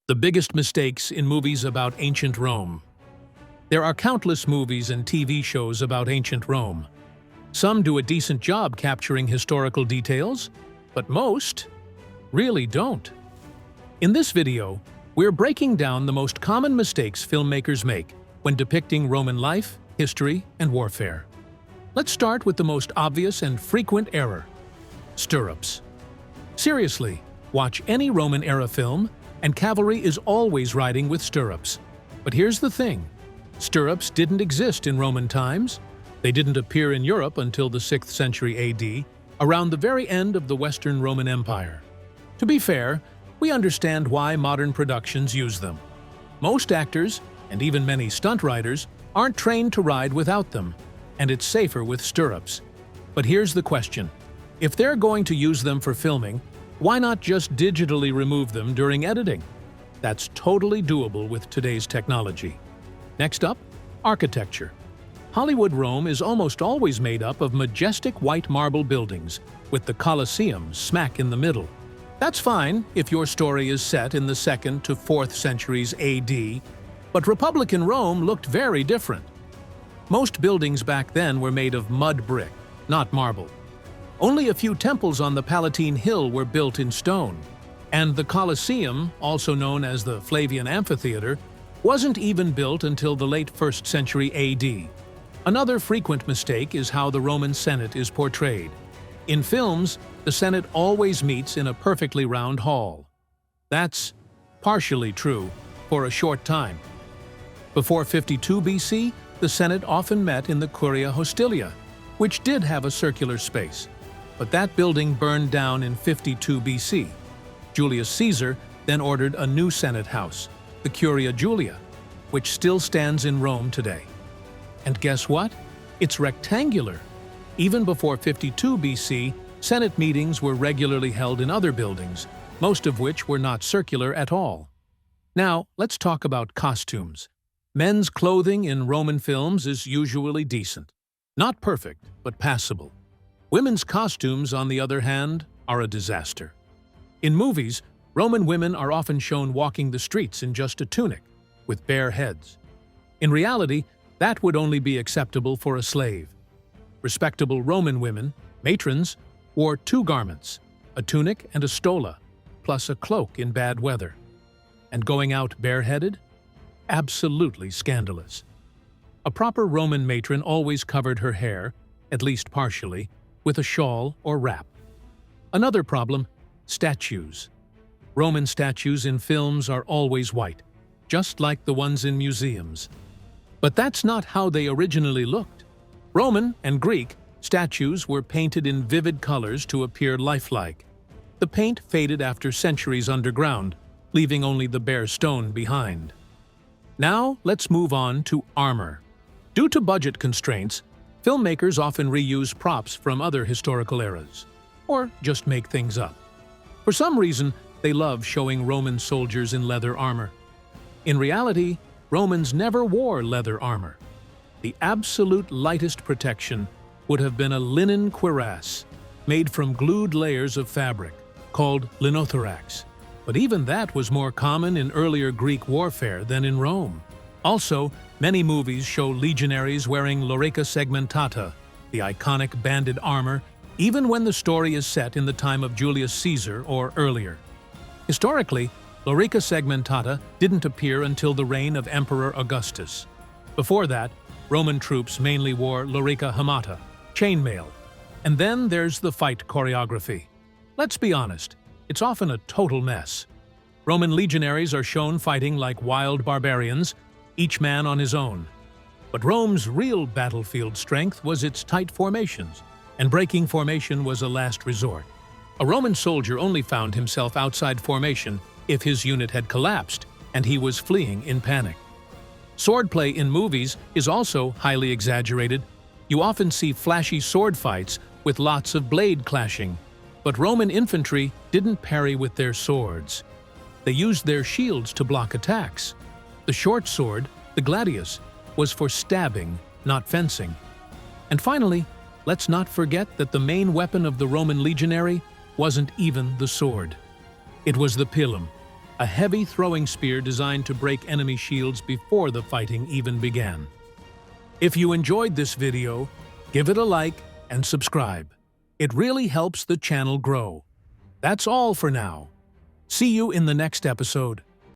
The biggest mistakes in movies about ancient Rome. There are countless movies and TV shows about ancient Rome. Some do a decent job capturing historical details, but most really don't. In this video, we're breaking down the most common mistakes filmmakers make when depicting Roman life, history, and warfare. Let's start with the most obvious and frequent error: stirrups. Seriously, watch any Roman-era film, and cavalry is always riding with stirrups. But here's the thing: stirrups didn't exist in Roman times. They didn't appear in Europe until the 6th century AD, around the very end of the Western Roman Empire. To be fair, we understand why modern productions use them. Most actors, and even many stunt riders, aren't trained to ride without them, and it's safer with stirrups. But here's the question: if they're going to use them for filming, why not just digitally remove them during editing? That's totally doable with today's technology. Next up, architecture. Hollywood Rome is almost always made up of majestic white marble buildings, with the Colosseum smack in the middle. That's fine if your story is set in the 2nd to 4th centuries AD, but Republican Rome looked very different. Most buildings back then were made of mud brick, not marble. Only a few temples on the Palatine Hill were built in stone, and the Colosseum, also known as the Flavian Amphitheater, wasn't even built until the late 1st century AD. Another frequent mistake is how the Roman Senate is portrayed. In films, the Senate always meets in a perfectly round hall. That's partially true for a short time. Before 52 BC, the Senate often met in the Curia Hostilia, which did have a circular space. But that building burned down in 52 BC. Julius Caesar then ordered a new Senate house, the Curia Julia, which still stands in Rome today. And guess what? It's rectangular. Even before 52 BC, Senate meetings were regularly held in other buildings, most of which were not circular at all. Now, let's talk about costumes. Men's clothing in Roman films is usually decent. Not perfect, but passable. Women's costumes, on the other hand, are a disaster. In movies, Roman women are often shown walking the streets in just a tunic, with bare heads. In reality, that would only be acceptable for a slave. Respectable Roman women, matrons, wore 2 garments, a tunic and a stola, plus a cloak in bad weather. And going out bareheaded? Absolutely scandalous. A proper Roman matron always covered her hair, at least partially, with a shawl or wrap. Another problem: statues. Roman statues in films are always white, just like the ones in museums. But that's not how they originally looked. Roman and Greek statues were painted in vivid colors to appear lifelike. The paint faded after centuries underground, leaving only the bare stone behind. Now let's move on to armor. Due to budget constraints, filmmakers often reuse props from other historical eras, or just make things up. For some reason, they love showing Roman soldiers in leather armor. In reality, Romans never wore leather armor. The absolute lightest protection would have been a linen cuirass, made from glued layers of fabric, called linothorax. But even that was more common in earlier Greek warfare than in Rome. Also, many movies show legionaries wearing lorica segmentata, the iconic banded armor, even when the story is set in the time of Julius Caesar or earlier. Historically, lorica segmentata didn't appear until the reign of Emperor Augustus. Before that, Roman troops mainly wore lorica hamata, chainmail. And then there's the fight choreography. Let's be honest, it's often a total mess. Roman legionaries are shown fighting like wild barbarians, each man on his own. But Rome's real battlefield strength was its tight formations, and breaking formation was a last resort. A Roman soldier only found himself outside formation if his unit had collapsed and he was fleeing in panic. Swordplay in movies is also highly exaggerated. You often see flashy sword fights with lots of blade clashing, but Roman infantry didn't parry with their swords. They used their shields to block attacks. The short sword, the gladius, was for stabbing, not fencing. And finally, let's not forget that the main weapon of the Roman legionary wasn't even the sword. It was the pilum, a heavy throwing spear designed to break enemy shields before the fighting even began. If you enjoyed this video, give it a like and subscribe. It really helps the channel grow. That's all for now. See you in the next episode.